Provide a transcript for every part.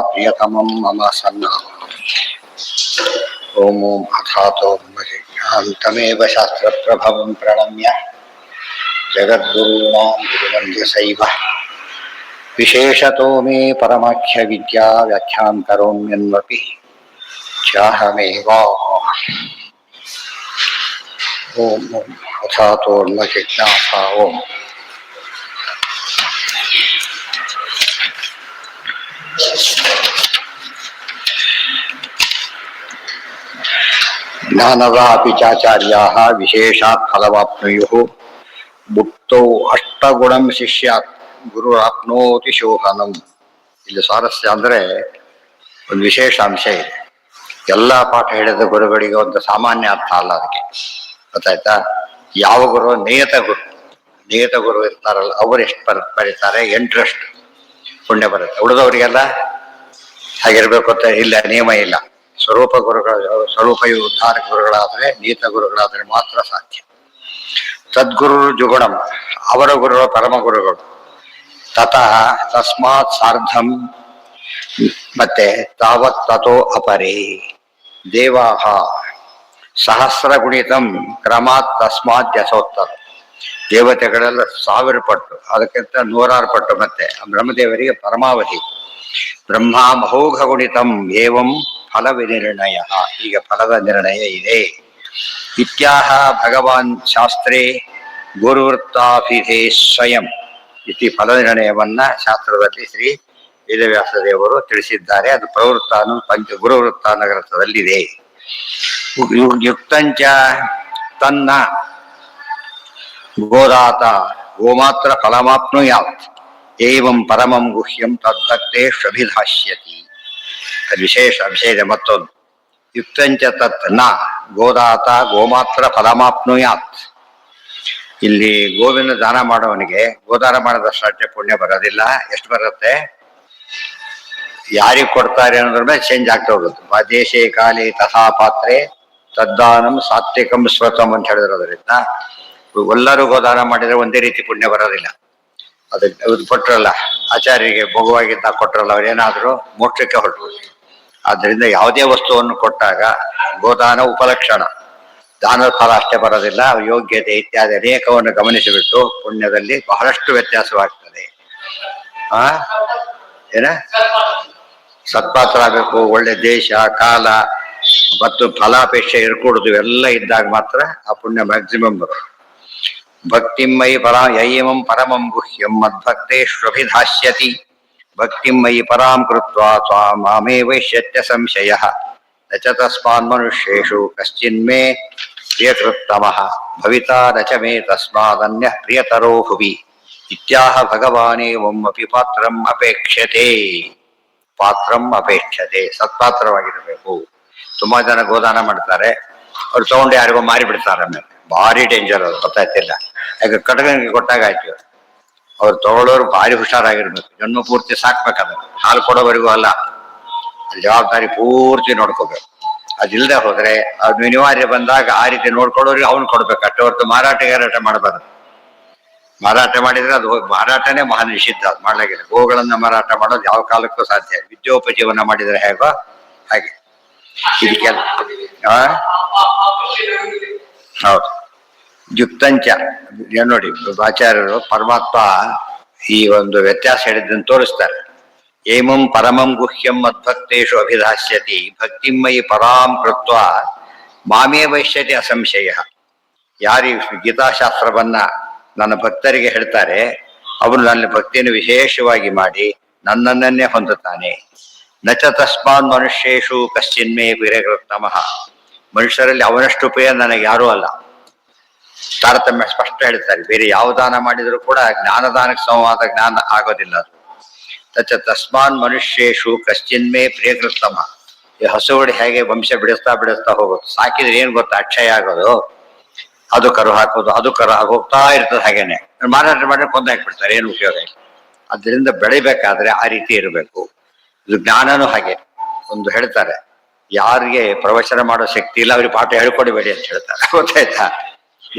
प्रियतमं मम सन्नामामि। ओम अथातो तमेव शास्त्रप्रभवं प्रणम्य जगद्गुरूणां गुरुवन्द्यसैव विशेषतो मे परमाख्य विद्या व्याख्यां करोम्यन्वपि चाहमेव। ओम अथातो जिज्ञासा ओम ज्ञानदापि चाचार्याः विशेषात् फलवाप्नुयुः भुक्तौ अष्टगुणं शिष्याತ್ ಗುರುರಾಪ್ನೋತಿ ಶೋಹನಂ. ಇಲ್ಲಿ ಸ್ವಾರಸ್ಯ ಅಂದರೆ ಒಂದು ವಿಶೇಷ ಅಂಶ ಇದೆ. ಎಲ್ಲ ಪಾಠ ಹೇಳಿದ ಗುರುಗಳಿಗೆ ಒಂದು ಸಾಮಾನ್ಯ ಅರ್ಥ ಅಲ್ಲ ಅದಕ್ಕೆ, ಗೊತ್ತಾಯ್ತಾ? ಯಾವ ಗುರು ನಿಯತ ಗುರು ಇರ್ತಾರಲ್ಲ ಅವರು ಎಷ್ಟು ಬರೀತಾರೆ, 8ರಷ್ಟು ಪುಣ್ಯ ಬರುತ್ತೆ. ಉಳಿದವರಿಗೆಲ್ಲ ಹಾಗಿರ್ಬೇಕು ಅಂತ ಇಲ್ಲ, ನಿಯಮ ಇಲ್ಲ. ಸ್ವರೂಪ ಉದ್ಧಾರ ಗುರುಗಳಾದರೆ, ನಿಯತ ಗುರುಗಳಾದರೆ ಮಾತ್ರ ಸಾಧ್ಯ. ಸದ್ಗುರು ಜುಗುಣಂ, ಅವರ ಗುರುಗಳು ಪರಮ ಗುರುಗಳು. ತಸ್ಮಾತ್ ಸಾರ್ಧಂ, ಮತ್ತೆ ತಾವತ್ ತಥೋ ಅಪರೇ ದೇವಾಹ ಸಹಸ್ರ ಗುಣಿತಂ ಕ್ರಮಾತ್ ತಸ್ಮಾತ್ ಯಶೋತ್ತರ. ದೇವತೆಗಳೆಲ್ಲ 1000 ಪಟ್ಟು, ಅದಕ್ಕಿಂತ 100 ಪಟ್ಟು. ಮತ್ತೆ ಬ್ರಹ್ಮದೇವರಿಗೆ ಪರಮಾವಧಿ. ಬ್ರಹ್ಮ ಮಹೋಘ ಗುಣಿತಂ ಏವಂ ಫಲ ವಿನಿರ್ಣಯ, ಈಗ ಫಲದ ನಿರ್ಣಯ ಇದೆ. ಇತ್ಯಾಹ ಭಗವಾನ್ ಶಾಸ್ತ್ರೇ ಗುರುವೃತ್ತಾಭಿಧೇ ಸ್ವಯಂ. ಇತಿ ಫಲ ನಿರ್ಣಯವನ್ನ ಶಾಸ್ತ್ರದಲ್ಲಿ ಶ್ರೀ ವೇದವ್ಯಾಸ ದೇವರು ತಿಳಿಸಿದ್ದಾರೆ. ಅದು ಪ್ರವೃತ್ತಾನು ಗುರುವೃತ್ತಾನ ಗ್ರಂಥದಲ್ಲಿದೆ. ಯುಕ್ತಂಚ ತನ್ನ ಗೋದಾತ ಗೋಮಾತ್ರ ಫಲಮಾಪ್ನುಯಾತ್ ಏವಂ ಪರಮಂ ಗುಹ್ಯಂ ತದ್ಭಕ್ತೇಷ್ವಭಿಧಾಸ್ಯತಿ. ಅದು ವಿಶೇಷ ಅಂಶ ಇದೆ ಮತ್ತೊಂದು. ಯುಕ್ತಂಚ ತತ್ ನ ಗೋದಾತ ಗೋಮಾತ್ರ ಫಲಮಾಪ್ನುಯಾತ್. ಇಲ್ಲಿ ಗೋವಿನ ದಾನ ಮಾಡೋವನಿಗೆ ಗೋದಾನ ಮಾಡಿದಷ್ಟು ಅಷ್ಟೇ ಪುಣ್ಯ ಬರೋದಿಲ್ಲ. ಎಷ್ಟು ಬರುತ್ತೆ, ಯಾರಿಗೆ ಕೊಡ್ತಾರೆ ಅನ್ನೋದ್ರ ಮೇಲೆ ಚೇಂಜ್ ಆಗ್ತಾ ಹೋಗುತ್ತೆ. ದೇಶೇ ಕಾಲೇ ತಥಾ ಪಾತ್ರೆ ತದ್ದಾನಂ ಸಾತ್ವಿಕಂ ಸ್ವತಂ ಅಂತ ಹೇಳಿದ್ರೋದ್ರಿಂದ ಎಲ್ಲರೂ ಗೋದಾನ ಮಾಡಿದ್ರೆ ಒಂದೇ ರೀತಿ ಪುಣ್ಯ ಬರೋದಿಲ್ಲ. ಅದು ಕೊಟ್ರಲ್ಲ, ಆಚಾರ್ಯರಿಗೆ ಭೋಗವಾಗಿದ್ದ ಕೊಟ್ರಲ್ಲ, ಅವ್ರೇನಾದ್ರು ಮೋಕ್ಷಕ್ಕೆ ಹೊರಟು. ಆದ್ದರಿಂದ ಯಾವುದೇ ವಸ್ತುವನ್ನು ಕೊಟ್ಟಾಗ ಗೋದಾನ ಉಪಲಕ್ಷಣ, ದಾನದ ಫಲ ಅಷ್ಟೇ ಬರೋದಿಲ್ಲ, ಯೋಗ್ಯತೆ ಇತ್ಯಾದಿ ಅನೇಕವನ್ನು ಗಮನಿಸಿಬಿಟ್ಟು ಪುಣ್ಯದಲ್ಲಿ ಬಹಳಷ್ಟು ವ್ಯತ್ಯಾಸವಾಗ್ತದೆ. ಏನ ಸತ್ಪಾತ್ರ ಆಗಬೇಕು, ಒಳ್ಳೆ ದೇಶ ಕಾಲ ಮತ್ತು ಫಲಾಪೇಕ್ಷೆ ಇರ್ಕೂಡುದು, ಇವೆಲ್ಲ ಇದ್ದಾಗ ಮಾತ್ರ ಆ ಪುಣ್ಯ ಮ್ಯಾಕ್ಸಿಮಮ್ ಬರೋದು. ಭಕ್ತಿಮಯಿ ಯೈಮಂ ಪರಮಂ ಗುಹ್ಯಂ ಮದ್ಭಕ್ತೇಷ್ವಭಿಧಾಸ್ಯತಿ. ಭಕ್ತಿಮಯಿ ಪರಾಂ ಕೃತ್ವಾ ತ್ವಾಂ ಮಾಮೇ ವೈಶ್ಯತ್ಯ ಸಂಶಯಃ ನ ಚ ತಸ್ಮಾನ್ ಮನುಷ್ಯೇಷು ಕಶ್ಚಿನ್ಮೇ ಪ್ರಿಯಕೃತ್ತಮಃ ಭವಿತಾ ನ ಚ ಮೇ ತಸ್ಮಾದನ್ಯಃ ಪ್ರಿಯತರೋ ಭುವಿ ಇತ್ಯಾಹ ಭಗವಾನೇವಂ ಅಪಿ ಪಾತ್ರಂ ಅಪೇಕ್ಷತೆ. ಪಾತ್ರಂ ಅಪೇಕ್ಷತೆ, ಸತ್ಪಾತ್ರವಾಗಿರಬೇಕು. ತುಂಬಾ ಜನ ಗೋದಾನ ಮಾಡ್ತಾರೆ, ಅವ್ರು ತಗೊಂಡು ಯಾರಿಗೋ ಮಾರಿ ಬಿಡ್ತಾರೆ. ಆಮೇಲೆ ಭಾರಿ ಡೇಂಜರ್, ಅದು ಗೊತ್ತಾಯ್ತಿಲ್ಲ. ಯಾಕೆ ಕಟಗನಿಗೆ ಕೊಟ್ಟಾಗ ಆಯ್ತು. ಅವ್ರು ತಗೊಳ್ಳೋರು ಭಾರಿ ಹುಷಾರಾಗಿರ್ಬೇಕು, ಜನ್ಮ ಪೂರ್ತಿ ಸಾಕ್ಬೇಕದ. ಹಾಲು ಕೊಡೋವರೆಗೂ ಅಲ್ಲ, ಜವಾಬ್ದಾರಿ ಪೂರ್ತಿ ನೋಡ್ಕೋಬೇಕು. ಅದಿಲ್ಲದೆ ಹೋದ್ರೆ ಅದು ಅನಿವಾರ್ಯ ಬಂದಾಗ ಆ ರೀತಿ ನೋಡ್ಕೊಳ್ಳೋರಿಗೆ ಅವ್ನು ಕೊಡ್ಬೇಕು ಅಷ್ಟೇ ಹೊರತು ಮಾರಾಟ ಮಾಡಬಾರ್ದು. ಮಾರಾಟ ಮಾಡಿದ್ರೆ ಅದು ಮಾರಾಟನೇ ಮಹಾ ನಿಷಿದ್ಧ, ಅದು ಮಾಡ್ಲಾಗಿಲ್ಲ. ಗೋಗಳನ್ನ ಮಾರಾಟ ಮಾಡೋದು ಯಾವ ಕಾಲಕ್ಕೂ ಸಾಧ್ಯ. ವಿದ್ಯೋಪಜೀವನ ಮಾಡಿದ್ರೆ ಹೇಗೋ ಹಾಗೆ ಇದಕ್ಕೆಲ್ಲ ಹೌದು. ಯುಕ್ತಂಚ ನೋಡಿ, ಆಚಾರ್ಯರು ಪರಮಾತ್ಮ ಈ ಒಂದು ವ್ಯತ್ಯಾಸ ಹೇಳಿದ್ದನ್ನು ತೋರಿಸ್ತಾರೆ. ಏಮಂ ಪರಮಂ ಗುಹ್ಯಂ ಮದ್ಭಕ್ತೇಷು ಅಭಿಧಾಸ್ಯತಿ ಭಕ್ತಿಮಯಿ ಪರಾಂ ಕೃತ್ವ ಮಾಮೇ ವೈಶ್ಯತೆ ಅಸಂಶಯ. ಯಾರು ಗೀತಾಶಾಸ್ತ್ರವನ್ನ ನನ್ನ ಭಕ್ತರಿಗೆ ಹೇಳ್ತಾರೆ, ಅವನು ನನ್ನ ಭಕ್ತಿಯನ್ನು ವಿಶೇಷವಾಗಿ ಮಾಡಿ ನನ್ನನ್ನೇ ಹೊಂದುತ್ತಾನೆ. ನಚ ತಸ್ಮಾನ್ ಮನುಷ್ಯೇಷು ಕಶ್ಚಿನ್ಮೇ ಪ್ರಿಯಕೃತ್ತಮಃ. ಮನುಷ್ಯರಲ್ಲಿ ಅವನಷ್ಟು ಪ್ರಿಯ ನನಗೆ ಯಾರೂ ಅಲ್ಲ. ತಾರತಮ್ಯ ಸ್ಪಷ್ಟ ಹೇಳ್ತಾರೆ. ಬೇರೆ ಯಾವ ದಾನ ಮಾಡಿದ್ರು ಕೂಡ ಜ್ಞಾನದಾನಕ್ಕೆ ಸಮವಾದ ಜ್ಞಾನ ಆಗೋದಿಲ್ಲ ಅದು. ತಚ ತಸ್ಮಾನ್ ಮನುಷ್ಯೇಷು ಕಶ್ಚಿನ್ಮೇ ಪ್ರಿಯಕೃತ್ತಮ. ಈ ಹಸುಗಳು ಹೇಗೆ ವಂಶ ಬಿಡಿಸ್ತಾ ಹೋಗೋದು, ಸಾಕಿದ್ರೆ ಏನ್ ಗೊತ್ತಾ, ಅಕ್ಷಯ ಆಗೋದು, ಅದು ಕರು ಹಾಕೋದು, ಅದು ಕರು ಹೋಗ್ತಾ ಇರ್ತದೆ. ಹಾಗೇನೆ ಮಾರಾಟ ಮಾಡಿ ಕೊಂದು ಹಾಕ್ಬಿಡ್ತಾರೆ, ಏನು ಉಪಯೋಗ ಇಲ್ಲ. ಅದರಿಂದ ಬೆಳಿಬೇಕಾದ್ರೆ ಆ ರೀತಿ ಇರಬೇಕು. ಇದು ಜ್ಞಾನನೂ ಹಾಗೆ. ಒಂದು ಹೇಳ್ತಾರೆ, ಯಾರಿಗೆ ಪ್ರವಚನ ಮಾಡೋ ಶಕ್ತಿ ಇಲ್ಲ ಅವ್ರಿಗೆ ಪಾಠ ಹೇಳ್ಕೊಡಿಬೇಡಿ ಅಂತ ಹೇಳ್ತಾರೆ, ಗೊತ್ತಾಯ್ತಾ?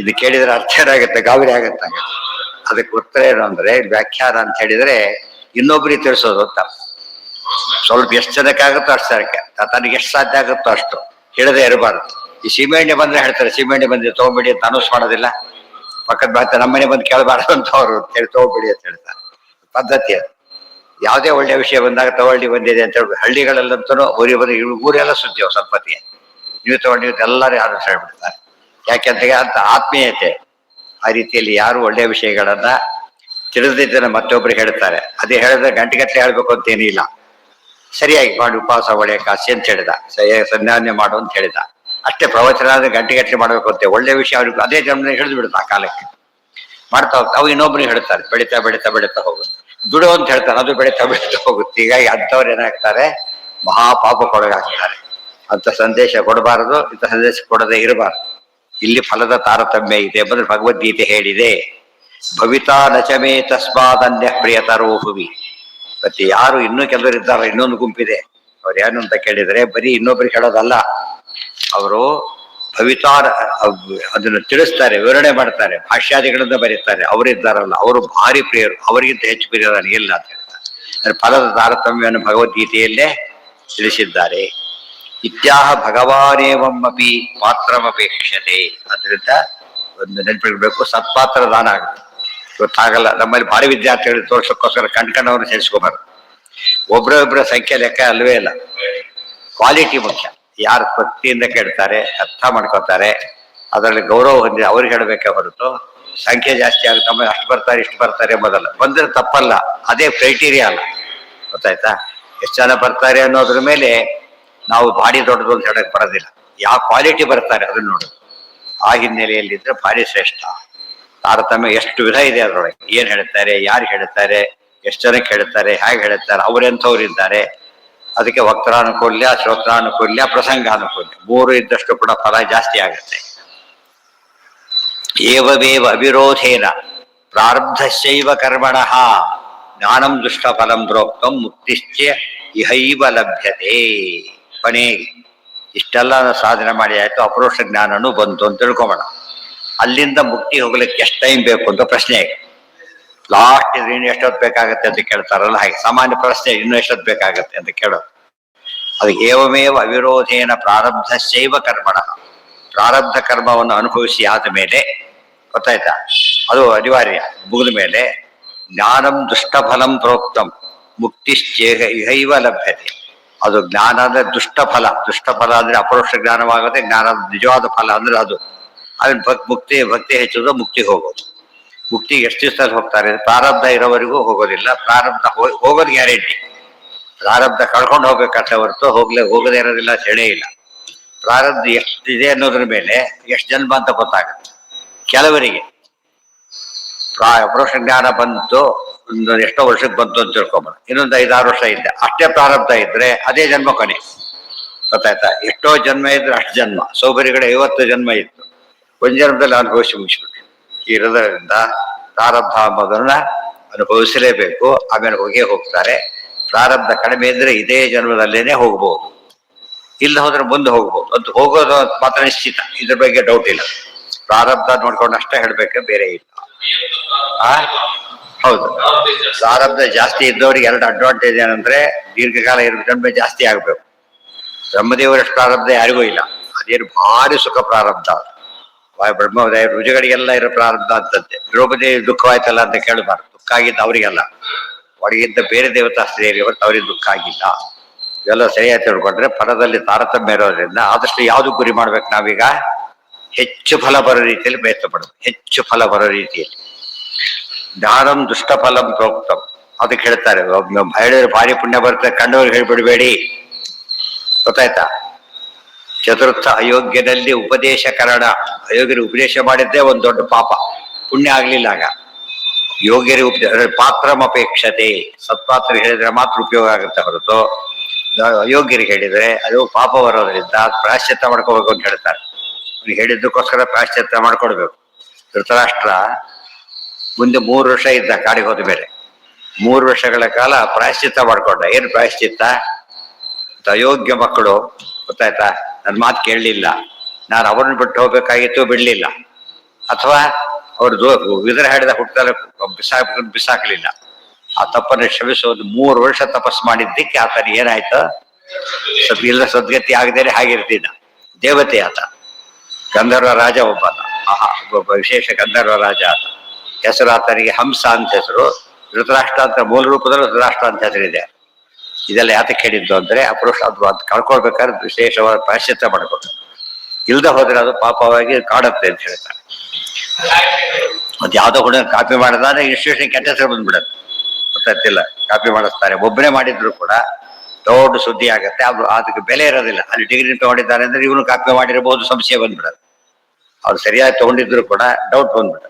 ಇದು ಕೇಳಿದ್ರೆ ಅರ್ಥ ಏನಾಗುತ್ತೆ, ಗಾಬರಿ ಆಗತ್ತೆ. ಅದಕ್ಕೆ ಉತ್ತರ ಏನು ಅಂದ್ರೆ, ವ್ಯಾಖ್ಯಾನ ಅಂತ ಹೇಳಿದ್ರೆ ಇನ್ನೊಬ್ಬರಿಗೆ ತಿಳಿಸೋದು ಅಂತ. ಸ್ವಲ್ಪ ಎಷ್ಟು ಜನಕ್ಕಾಗುತ್ತೋ ಅಷ್ಟು ಜನಕ್ಕೆ ತನಗೆ ಎಷ್ಟು ಸಾಧ್ಯ ಆಗುತ್ತೋ ಅಷ್ಟು ಹಿಡದೆ ಇರಬಾರ್ದು. ಈ ಸೀಮೆಎಣ್ಣೆ ಬಂದ್ರೆ ಹೇಳ್ತಾರೆ ಸೀಮೆಎಣ್ಣೆ ಬಂದ್ರೆ ತಗೊಂಬಿಡಿ ಅಂತ ಅನೌನ್ಸ್ ಮಾಡೋದಿಲ್ಲ. ಪಕ್ಕದ ಬರ್ತಾರೆ ನಮ್ಮನೆ ಬಂದು ಕೇಳಬಾರ್ದು ಅಂತ ಅವರು ತಗೊಂಬಿಡಿ ಅಂತ ಹೇಳ್ತಾರೆ. ಪದ್ಧತಿ ಅದು. ಯಾವುದೇ ಒಳ್ಳೆಯ ವಿಷಯ ಬಂದಾಗ ತಗೊಳ್ಳಿ ಬಂದಿದೆ ಅಂತ ಹೇಳ್ಬಿಟ್ಟು ಹಳ್ಳಿಗಳಲ್ಲಂತೂ ಊರೆಲ್ಲ ಸುದ್ದಿ ಸಂಪತ್ತಿಗೆ ನೀವು ತಗೊಂಡು ಎಲ್ಲರೂ ಯಾರು ಹೇಳ್ಬಿಡ್ತಾರೆ. ಯಾಕೆಂದ್ರೆ ಅಂತ ಆತ್ಮೀಯತೆ. ಆ ರೀತಿಯಲ್ಲಿ ಯಾರು ಒಳ್ಳೆಯ ವಿಷಯಗಳನ್ನ ತಿಳಿದಿದ್ದನ್ನ ಮತ್ತೊಬ್ಬರಿಗೆ ಹೇಳ್ತಾರೆ. ಅದೇ ಹೇಳಿದ್ರೆ ಗಂಟೆಗಟ್ಟಲೆ ಹೇಳ್ಬೇಕು ಅಂತೇನಿಲ್ಲ. ಸರಿಯಾಗಿ ಮಾಡಿ ಉಪವಾಸ ಒಳ್ಳೆಯ ಕಾಸಿ ಅಂತ ಹೇಳಿದ, ಸಂಧಾನ್ಯ ಮಾಡು ಅಂತ ಹೇಳಿದ. ಅಷ್ಟೇ. ಪ್ರವಚನ ಆದ್ರೆ ಗಂಟೆಗಟ್ಟಲೆ ಮಾಡ್ಬೇಕು ಅಂತೆ. ಒಳ್ಳೆ ವಿಷಯ ಅವ್ರಿಗೆ ಅದೇ ಜನ್ಮ ಹಿಡಿದು ಬಿಡುತ್ತೆ. ಆ ಕಾಲಕ್ಕೆ ಮಾಡ್ತಾ ಹೋಗ್ತಾ ಅವು ಇನ್ನೊಬ್ರಿಗೆ ಹೇಳ್ತಾರೆ. ಬೆಳೀತಾ ಬೆಳೀತಾ ಬೆಳೀತಾ ಹೋಗುತ್ತೆ. ದುಡು ಅಂತ ಹೇಳ್ತಾರೆ, ಅದು ಬೆಳೀತಾ ಬೆಳೀತಾ ಹೋಗುತ್ತೆ. ಹೀಗಾಗಿ ಅಂಥವ್ರು ಏನಾಗ್ತಾರೆ, ಮಹಾಪಾಪಕ್ಕೊಳಗಾಗ್ತಾರೆ. ಅಂತ ಸಂದೇಶ ಕೊಡಬಾರದು, ಇಂಥ ಸಂದೇಶ ಕೊಡದೆ ಇರಬಾರದು. ಇಲ್ಲಿ ಫಲದ ತಾರತಮ್ಯ ಇದೆ ಎಂಬುದು ಭಗವದ್ಗೀತೆ ಹೇಳಿದೆ. ಭವಿತಾ ನಚಮೇ ತಸ್ಮಾದನ್ಯ ಪ್ರಿಯತರೋ ಭುವಿ. ಮತ್ತೆ ಯಾರು ಇನ್ನೂ ಕೆಲವರು ಇದ್ದಾರೆ, ಇನ್ನೊಂದು ಗುಂಪಿದೆ. ಅವ್ರು ಏನು ಅಂತ ಕೇಳಿದ್ರೆ ಬರೀ ಇನ್ನೊಬ್ರಿಗೆ ಹೇಳೋದಲ್ಲ, ಅವರು ಭವಿತಾರ ಅದನ್ನು ತಿಳಿಸ್ತಾರೆ, ವಿವರಣೆ ಮಾಡ್ತಾರೆ, ಭಾಷ್ಯಾದಿಗಳಿಂದ ಬರೀತಾರೆ. ಅವರಿದ್ದಾರಲ್ಲ ಅವರು ಭಾರಿ ಪ್ರಿಯರು, ಅವರಿಗಿಂತ ಹೆಚ್ಚು ಪ್ರಿಯರು ನನಗಿಲ್ಲ ಅಂತ ಹೇಳ್ತಾರೆ. ಫಲದ ತಾರತಮ್ಯವನ್ನು ಭಗವದ್ಗೀತೆಯಲ್ಲೇ ತಿಳಿಸಿದ್ದಾರೆ. ಇತ್ಯಾಹ ಭಗವಾನೇವಮ್ಮಪಿ ಪಾತ್ರಮಪೇಕ್ಷತೆ. ಅದರಿಂದ ಒಂದು ನೆನಪಿಡ್ಬೇಕು, ಸತ್ಪಾತ್ರ ದಾನ ಆಗುತ್ತೆ. ಗೊತ್ತಾಗಲ್ಲ. ನಮ್ಮಲ್ಲಿ ಭಾರಿ ವಿದ್ಯಾರ್ಥಿಗಳು ತೋರ್ಸೋಕ್ಕೋಸ್ಕರ ಕಣ್ಕಣ್ಣವ್ರನ್ನ ಸೇರಿಸ್ಕೋಬಾರ್ದು. ಒಬ್ಬರೊಬ್ಬರ ಸಂಖ್ಯೆ ಲೆಕ್ಕ ಅಲ್ವೇ ಇಲ್ಲ. ಕ್ವಾಲಿಟಿ ಮುಖ್ಯ. ಯಾರು ಭಕ್ತಿಯಿಂದ ಕೇಳ್ತಾರೆ, ಅರ್ಥ ಮಾಡ್ಕೋತಾರೆ, ಅದರಲ್ಲಿ ಗೌರವ ಹೊಂದಿ ಅವ್ರಿಗೆ ಹೇಳಬೇಕೆ ಹೊರತು ಸಂಖ್ಯೆ ಜಾಸ್ತಿ ಆಗುತ್ತೆ ನಮ್ಮಲ್ಲಿ ಅಷ್ಟು ಬರ್ತಾರೆ ಇಷ್ಟು ಬರ್ತಾರೆ ಎಂಬುದಲ್ಲ. ಬಂದ್ರೆ ತಪ್ಪಲ್ಲ, ಅದೇ ಕ್ರೈಟೀರಿಯಾ ಅಲ್ಲ. ಗೊತ್ತಾಯ್ತಾ? ಎಷ್ಟು ಜನ ಬರ್ತಾರೆ ಅನ್ನೋದ್ರ ಮೇಲೆ ನಾವು ಭಾರಿ ದೊಡ್ಡದು ಅಂತ ಹೇಳಕ್ ಬರೋದಿಲ್ಲ. ಯಾವ ಕ್ವಾಲಿಟಿ ಬರ್ತಾರೆ ಅದನ್ನ ನೋಡೋದು. ಆ ಹಿನ್ನೆಲೆಯಲ್ಲಿದ್ರೆ ಭಾರಿ ಶ್ರೇಷ್ಠ. ತಾರತಮ್ಯ ಎಷ್ಟು ವಿಧ ಇದೆ ಅದರೊಳಗೆ. ಏನ್ ಹೇಳ್ತಾರೆ, ಯಾರು ಹೇಳ್ತಾರೆ, ಎಷ್ಟು ಜನಕ್ಕೆ ಹೇಳ್ತಾರೆ, ಹೇಗೆ ಹೇಳ್ತಾರೆ, ಅವರೆಂಥವ್ರು ಇದ್ದಾರೆ. ಅದಕ್ಕೆ ವಕ್ತಾನುಕೂಲ್ಯ, ಶ್ರೋತ್ರಾನುಕೂಲ್ಯ, ಪ್ರಸಂಗಾನುಕೂಲ್ಯ ಮೂರು ಇದ್ದಷ್ಟು ಕೂಡ ಫಲ ಜಾಸ್ತಿ ಆಗುತ್ತೆ. ಏವಮೇವ ಅವಿರೋಧೇನ ಪ್ರಾರಬ್ಧಸ್ಯೈವ ಕರ್ಮಣಃ ಜ್ಞಾನಂ ದುಷ್ಟ ಫಲಂ ಪ್ರೋಕ್ತಂ ಮುಕ್ತಿಶ್ಚ ಇಹೈವ ಲಭ್ಯತೆ. ಕೊನೆಗೆ ಇಷ್ಟೆಲ್ಲ ಸಾಧನೆ ಮಾಡಿ ಆಯ್ತು, ಅಪರೋಕ್ಷ ಜ್ಞಾನನೂ ಬಂತು ಅಂತ ತಿಳ್ಕೊಬೋಣ. ಅಲ್ಲಿಂದ ಮುಕ್ತಿ ಹೋಗ್ಲಿಕ್ಕೆ ಎಷ್ಟು ಟೈಮ್ ಬೇಕು ಅಂತ ಪ್ರಶ್ನೆ. ಲಾಸ್ಟ್ ಇನ್ನು ಎಷ್ಟೊತ್ತು ಬೇಕಾಗತ್ತೆ ಅಂತ ಕೇಳ್ತಾರಲ್ಲ, ಹಾಗೆ ಸಾಮಾನ್ಯ ಪ್ರಶ್ನೆ, ಇನ್ನು ಎಷ್ಟೊತ್ತು ಬೇಕಾಗತ್ತೆ ಅಂತ ಕೇಳೋದು. ಅದು ಏವಮೇವ ಅವಿರೋಧೇನ ಪ್ರಾರಬ್ಧಸ್ಯೈವ ಕರ್ಮಣ. ಪ್ರಾರಬ್ಧ ಕರ್ಮವನ್ನು ಅನುಭವಿಸಿ ಆದ ಮೇಲೆ, ಗೊತ್ತಾಯ್ತಾ, ಅದು ಅನಿವಾರ್ಯ. ಮುಗಿದ ಮೇಲೆ ಜ್ಞಾನಂ ದುಷ್ಟಫಲಂ ಪ್ರೋಕ್ತಂ ಮುಕ್ತಿಶ್ಚೇಹ ಇಹೈವ ಲಭ್ಯತೆ. ಅದು ಜ್ಞಾನ ಅಂದ್ರೆ ದುಷ್ಟಫಲ. ದುಷ್ಟಫಲ ಅಂದ್ರೆ ಅಪರೋಕ್ಷ ಜ್ಞಾನವಾಗುತ್ತೆ. ಜ್ಞಾನದ ನಿಜವಾದ ಫಲ ಅಂದ್ರೆ ಅದು. ಭಕ್ತಿ ಹೆಚ್ಚೋದು, ಮುಕ್ತಿ ಹೋಗೋದು. ಮುಕ್ತಿಗೆ ಎಷ್ಟು ದಿವಸದಲ್ಲಿ ಹೋಗ್ತಾರೆ? ಪ್ರಾರಬ್ಧ ಇರೋವರೆಗೂ ಹೋಗೋದಿಲ್ಲ. ಪ್ರಾರಬ್ಧ ಹೋಗೋದು ಗ್ಯಾರಂಟಿ. ಪ್ರಾರಬ್ಧ ಕಳ್ಕೊಂಡು ಹೋಗ್ಬೇಕಷ್ಟೇ ಹೊರತು ಹೋಗದೇ ಇರೋದಿಲ್ಲ ಅಂತ ಹೇಳೇ ಇಲ್ಲ. ಪ್ರಾರಬ್ಧ ಎಷ್ಟಿದೆ ಅನ್ನೋದ್ರ ಮೇಲೆ ಎಷ್ಟು ಜನ್ಮ ಅಂತ ಗೊತ್ತಾಗುತ್ತೆ. ಕೆಲವರಿಗೆ ಅಪರೋಕ್ಷ ಜ್ಞಾನ ಬಂತು, ಒಂದು ಎಷ್ಟೋ ವರ್ಷಕ್ಕೆ ಬಂತು ಅಂತ ತಿಳ್ಕೊಂಬ, ಇನ್ನೊಂದು 5-6 ವರ್ಷ ಇದ್ದೆ, ಅಷ್ಟೇ ಪ್ರಾರಬ್ಧ ಇದ್ರೆ ಅದೇ ಜನ್ಮ ಕೊನೆ. ಗೊತ್ತಾಯ್ತಾ? ಎಷ್ಟೋ ಜನ್ಮ ಇದ್ರೆ ಅಷ್ಟು ಜನ್ಮ. ಸೌಕರ್ಯಗಳು 50 ಜನ್ಮ ಇತ್ತು, ಒಂದು ಜನ್ಮದಲ್ಲಿ ಅನುಭವಿಸಿ ಮುಗಿಸ್ಬಿಟ್ರು. ಇರೋದ್ರಿಂದ ಪ್ರಾರಬ್ಧ ಎಂಬುದನ್ನ ಅನುಭವಿಸಲೇಬೇಕು. ಆಮೇಲೆ ಹೋಗ್ತಾರೆ. ಪ್ರಾರಬ್ಧ ಕಡಿಮೆ ಇದ್ರೆ ಇದೇ ಜನ್ಮದಲ್ಲೇನೆ ಹೋಗ್ಬೋದು, ಇಲ್ಲ ಹೋದ್ರೆ ಮುಂದೆ ಹೋಗ್ಬೋದು. ಅದು ಹೋಗೋದು ಮಾತ್ರ ನಿಶ್ಚಿತ, ಇದ್ರ ಬಗ್ಗೆ ಡೌಟ್ ಇಲ್ಲ. ಪ್ರಾರಬ್ಧ ನೋಡ್ಕೊಂಡು ಅಷ್ಟೇ ಹೇಳ್ಬೇಕು, ಬೇರೆ ಇಲ್ಲ. ಹೌದು, ಪ್ರಾರಬ್ಧ ಜಾಸ್ತಿ ಇದ್ದವ್ರಿಗೆ 2 ಅಡ್ವಾಂಟೇಜ್ ಏನಂದ್ರೆ ದೀರ್ಘಕಾಲ ಜನ್ಮ ಜಾಸ್ತಿ ಆಗ್ಬೇಕು. ಬ್ರಹ್ಮದೇವರಷ್ಟು ಪ್ರಾರಬ್ಧ ಯಾರಿಗೂ ಇಲ್ಲ. ಅದೇನು ಭಾರಿ ಸುಖ ಪ್ರಾರಬ್ಧ. ಬ್ರಹ್ಮದೇವ ರುಜುಗಳಿಗೆಲ್ಲ ಇರೋ ಪ್ರಾರಬ್ಧ ಅಂತಂತೆ. ದ್ರೌಪದಿ ದುಃಖವಾಯ್ತಲ್ಲ ಅಂತ ಕೇಳಬಾರ್ದು. ದುಃಖ ಆಗಿದ್ದ ಅವರಿಗೆಲ್ಲ, ಒಳಗಿದ್ದ ಬೇರೆ ದೇವತಾ ಸ್ತ್ರೀಯರಿಗೆ ಹೊರತು ಅವರಿಗೆ ದುಃಖ ಆಗಿಲ್ಲ. ಇವೆಲ್ಲ ಸರಿಯಾಗಿ ತಿಳ್ಕೊಂಡ್ರೆ ಫಲದಲ್ಲಿ ತಾರತಮ್ಯ ಇರೋದ್ರಿಂದ ಆದಷ್ಟು ಯಾವ್ದು ಗುರಿ ಮಾಡ್ಬೇಕು ನಾವೀಗ? ಹೆಚ್ಚು ಫಲ ಬರೋ ರೀತಿಯಲ್ಲಿ ಪ್ರಯತ್ನ ಪಡಬೇಕು. ಹೆಚ್ಚು ಫಲ ಬರೋ ರೀತಿಯಲ್ಲಿ. ಜ್ಞಾನಂ ದುಷ್ಟಫಲಂ ಪ್ರೋಕ್ತಂ. ಅದಕ್ಕೆ ಹೇಳ್ತಾರೆ, ಹೇಳಿದ್ರೆ ಭಾರಿ ಪುಣ್ಯ ಬರುತ್ತೆ, ಕಂಡವ್ರಿಗೆ ಹೇಳ್ಬಿಡ್ಬೇಡಿ. ಗೊತ್ತಾಯ್ತಾ? ಚತುರ್ಥ ಅಯೋಗ್ಯದಲ್ಲಿ ಉಪದೇಶಕರಣ. ಅಯೋಗ್ಯರು ಉಪದೇಶ ಮಾಡಿದ್ದೇ ಒಂದು ದೊಡ್ಡ ಪಾಪ, ಪುಣ್ಯ ಆಗ್ಲಿಲ್ಲ. ಆಗ ಯೋಗ್ಯರಿಗೆ ಪಾತ್ರಮಪೇಕ್ಷತೆ. ಸತ್ಪಾತ್ರ ಹೇಳಿದ್ರೆ ಮಾತ್ರ ಉಪಯೋಗ ಆಗುತ್ತೆ ಹೊರತು ಅಯೋಗ್ಯರಿಗೆ ಹೇಳಿದ್ರೆ ಅದು ಪಾಪ ಬರೋದ್ರಿಂದ ಪ್ರಾಯಶ್ಚಿತ್ತ ಮಾಡ್ಕೋಬೇಕು ಅಂತ ಹೇಳ್ತಾರೆ. ಅವ್ರಿಗೆ ಹೇಳಿದ್ದಕ್ಕೋಸ್ಕರ ಪ್ರಾಯಶ್ಚಿತ್ತ ಮಾಡ್ಕೊಡ್ಬೇಕು. ಧೃತರಾಷ್ಟ್ರ ಮುಂದೆ 3 ವರ್ಷ ಇದ್ದ ಕಾಡಿಗೆ ಹೋದ ಮೇಲೆ 3 ವರ್ಷಗಳ ಕಾಲ ಪ್ರಾಯಶ್ಚಿತ್ತ ಮಾಡ್ಕೊಂಡ. ಏನು ಪ್ರಾಯಶ್ಚಿತ್ತ? ಅಯೋಗ್ಯ ಮಕ್ಕಳು, ಗೊತ್ತಾಯ್ತಾ, ನನ್ನ ಮಾತು ಕೇಳಲಿಲ್ಲ, ನಾನು ಅವ್ರನ್ನ ಬಿಟ್ಟು ಹೋಗ್ಬೇಕಾಗಿತ್ತು, ಬಿಡ್ಲಿಲ್ಲ. ಅಥವಾ ಅವ್ರದ್ದು ವಿದ್ರ ಹಿಡಿದ ಹುಟ್ಟದಲ್ಲಿ ಬಿಸಾಕ್ಲಿಲ್ಲ. ಆ ತಪ್ಪನ್ನು ಕ್ಷಮಿಸೋದು 3 ವರ್ಷ ತಪಸ್ ಮಾಡಿದ್ದಕ್ಕೆ ಆತನ ಏನಾಯ್ತು, ಇಲ್ಲ ಸದ್ಗತಿ ಆಗದೇನೆ ಹಾಗಿರ್ತಿದ್ದ. ದೇವತೆ ಆತ, ಗಂಧರ್ವ ರಾಜ ಒಬ್ಬ ಒಬ್ಬ ವಿಶೇಷ ಗಂಧರ್ವ ರಾಜ ಆತ. ಹೆಸರು ಆತನಿಗೆ ಹಂಸ ಅಂತ ಹೆಸರು. ಧೃತರಾಷ್ಟ್ರ ಅಂತ ಮೂಲ ರೂಪದಲ್ಲಿ ಧೃತರಾಷ್ಟ್ರ ಅಂತ ಹೆಸರಿದೆ. ಇದೆಲ್ಲ ಯಾತಕ್ಕೆ ಹೇಳಿದ್ದು ಅಂದ್ರೆ ಅಪುರುಷ ಅದು ಕಳ್ಕೊಳ್ಬೇಕಾದ್ರೆ ವಿಶೇಷವಾದ ಪ್ರಾಯಶ್ಚಿತ್ತ ಮಾಡ್ಬೇಕು. ಇಲ್ದ ಹೋದ್ರೆ ಅದು ಪಾಪವಾಗಿ ಕಾಡುತ್ತೆ ಅಂತ ಹೇಳ್ತಾರೆ. ಅದು ಯಾವ್ದೋ ಹುಡುಗ ಕಾಪಿ ಮಾಡಿದ್ರೆ ಇನ್ಸ್ಟಿಟ್ಯೂಷನ್ ಕೆಟ್ಟ ಹೆಸರು ಬಂದ್ಬಿಡತ್ತೆ, ಗೊತ್ತಾಗ್ತಿಲ್ಲ. ಕಾಪಿ ಮಾಡಿಸ್ತಾರೆ, ಒಬ್ಬನೇ ಮಾಡಿದ್ರು ಕೂಡ ದೊಡ್ಡ ಸುದ್ದಿ ಆಗತ್ತೆ. ಅದಕ್ಕೆ ಬೆಲೆ ಇರೋದಿಲ್ಲ. ಅಲ್ಲಿ ಡಿಗ್ರಿ ತಗೊಂಡಿದ್ದಾರೆ ಅಂದ್ರೆ ಇವನು ಕಾಪಿ ಮಾಡಿರಬಹುದು, ಸಂಶಯ ಬಂದ್ಬಿಡತ್ತೆ. ಅವ್ರು ಸರಿಯಾಗಿ ತಗೊಂಡಿದ್ರು ಕೂಡ ಡೌಟ್ ಬಂದ್ಬಿಡ.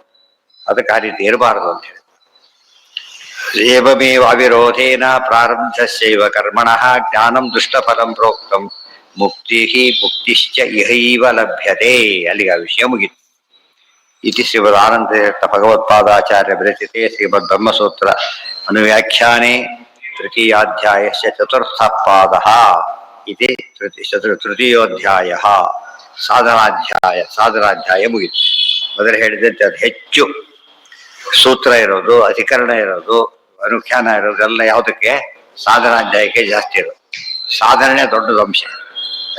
ಅದಕ್ಕೆ ಆ ರೀತಿ ಇರಬಾರದು ಅಂತ ಹೇಳಿ. ಏವಮೇವ ಅವಿರೋಧೇನ ಪ್ರಾರಬ್ಧಸ್ಯೈವ ಕರ್ಮಣಃ ಜ್ಞಾನಂ ದುಷ್ಟಫಲಂ ಪ್ರೋಕ್ತಂ ಮುಕ್ತಿ ಮುಕ್ತಿಶ್ಚ ಇಹೈವ ಲಭ್ಯತೆ. ಅಲ್ಲಿಗೆ ಆ ವಿಷಯ ಮುಗಿತು. ಇತಿ ಶ್ರೀಮದ್ ಆನಂದ ಭಗವತ್ಪಾದಾಚಾರ್ಯ ವಿರಚಿತೆ ಶ್ರೀಮದ್ ಬ್ರಹ್ಮಸೂತ್ರ ಅನುವ್ಯಾಖ್ಯಾನೆ ತೃತೀಯಾಧ್ಯಾಯಸ್ಯ ಚತುರ್ಥ ಪಾದಃ ಇತಿ ತೃತೀಯೋಧ್ಯಾಯಃ ಸಾಧನಾಧ್ಯಾಯ ಮುಗಿತು. ಮೊದಲು ಹೇಳಿದಂತೆ ಅದು ಹೆಚ್ಚು ಸೂತ್ರ ಇರೋದು, ಅಧಿಕರಣ ಇರೋದು, ಅನುಖ್ಯಾನ ಇರೋದು ಎಲ್ಲ ಯಾವುದಕ್ಕೆ? ಸಾಧನಾಧ್ಯಾಯಕ್ಕೆ ಜಾಸ್ತಿ ಇರೋದು. ಸಾಧನೆ ದೊಡ್ಡದು ಅಂಶ.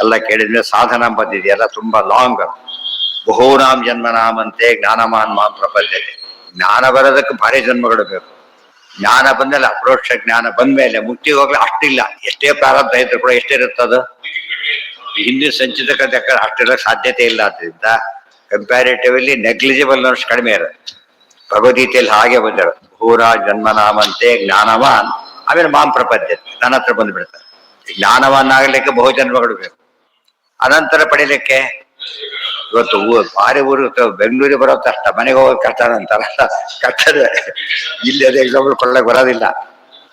ಎಲ್ಲ ಕೇಳಿದ್ಮೇಲೆ ಸಾಧನ ಬಂದಿದೆಯಲ್ಲ ತುಂಬಾ ಲಾಂಗ್. ಬಹೂನಾಂ ಜನ್ಮನಾಮಂತೆ ಜ್ಞಾನಮಾನ್ ಮಾಂ ಪ್ರಪಂಚತೆ. ಜ್ಞಾನ ಬರೋದಕ್ಕೆ ಭಾರಿ ಜನ್ಮಗಳು ಬೇಕು. ಜ್ಞಾನ ಬಂದ್ಮೇಲೆ ಅಪರೋಕ್ಷ ಜ್ಞಾನ ಬಂದ್ಮೇಲೆ ಮುಕ್ತಿ ಹೋಗ್ಲಿ ಅಷ್ಟಿಲ್ಲ. ಎಷ್ಟೇ ಪ್ರಾರಬ್ಧ ಇದ್ರು ಕೂಡ ಎಷ್ಟಿರುತ್ತದು? ಹಿಂದಿನ ಸಂಚಿತಕ್ಕೆ ಅಷ್ಟಿರೋ ಸಾಧ್ಯತೆ ಇಲ್ಲ. ಆದ್ರಿಂದ ಕಂಪ್ಯಾರಿಟಿವ್ಲಿ ನೆಗ್ಲಿಜಿಬಲ್ ಅನ್ನೋಷ್ಟು ಕಡಿಮೆ ಇರುತ್ತೆ. ಭಗವದ್ಗೀತೆಯಲ್ಲಿ ಹಾಗೆ ಬಂದಿರೋ ಭೂರ ಜನ್ಮನಾಮಂತೆ ಜ್ಞಾನವಾನ್, ಆಮೇಲೆ ಮಾಂ ಪ್ರಪಂಚತೆ ನನ್ನ ಹತ್ರ ಬಂದ್ಬಿಡ್ತಾರೆ. ಜ್ಞಾನವಾನ್ ಆಗಲಿಕ್ಕೆ ಬಹು ಜನ್ಮಗಳು ಬೇಕು. ಅನಂತರ ಪಡಿಲಿಕ್ಕೆ ಇವತ್ತು ಭಾರಿ ಊರು ಬೆಂಗಳೂರಿಗೆ ಬರೋ ಕಷ್ಟ, ಮನೆಗೆ ಹೋಗೋದು ಕಷ್ಟ ಅಂತಾರಲ್ಲ, ಕಷ್ಟದ ಇಲ್ಲಿ ಅದೇ ಎಕ್ಸಾಂಪಲ್ ಕೊಳ್ಳಕ್ಕೆ ಬರೋದಿಲ್ಲ.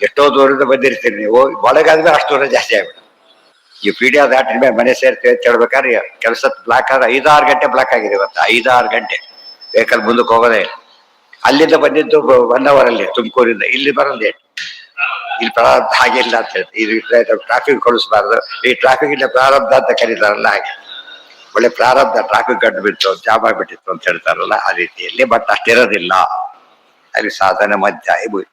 ಎಷ್ಟೋ ದೂರದಿಂದ ಬಂದಿರ್ತೀರಿ ನೀವು, ಒಳಗಾದ್ಮೇಲೆ ಅಷ್ಟು ದೂರ ಜಾಸ್ತಿ ಆಗ್ಬಿಡ. ಈ ಪೀಡಿಯೋ ದಾಟಿದ ಮೇಲೆ ಮನೆ ಸೇರ್ತೀವಿ ಅಂತ ಹೇಳ್ಬೇಕಾದ್ರೆ ಕೆಲಸದ ಬ್ಲಾಕ್ ಆದ್ರೆ 5-6 ಗಂಟೆ ಬ್ಲಾಕ್ ಆಗಿದೆ ಇವತ್ತು. 5-6 ಗಂಟೆ ವೆಹಿಕಲ್ ಮುಂದಕ್ಕೆ ಹೋಗೋದೇ ಇಲ್ಲ. ಅಲ್ಲಿಂದ ಬಂದಿದ್ದು 1 hour ಅಲ್ಲಿ ತುಮಕೂರಿಂದ. ಇಲ್ಲಿ ಬರೋದೇ ಇಲ್ಲಿ ಪ್ರಾರಬ್ಧ ಹಾಗಿಲ್ಲ ಅಂತ ಹೇಳ್ತೀವಿ. ಇದು ಟ್ರಾಫಿಕ್ ಕೊಡಿಸ್ಬಾರ್ದು, ಈ ಟ್ರಾಫಿಕ್ ಇಲ್ಲ ಪ್ರಾರಬ್ಧ ಅಂತ ಕರೀತಾರಲ್ಲ ಹಾಗೆ. ಒಳ್ಳೆ ಪ್ರಾರಬ್ಧ, ಟ್ರಾಫಿಕ್ ಗಡ್ಡು ಬಿಟ್ಟು ಜಾಬ್ ಆಗ್ಬಿಟ್ಟಿತ್ತು ಅಂತ ಹೇಳ್ತಾರಲ್ಲ ಆ ರೀತಿಯಲ್ಲಿ. ಬಟ್ ಅಷ್ಟಿರೋದಿಲ್ಲ. ಅಲ್ಲಿ ಸಾಧನ ಮಧ್ಯಾಯ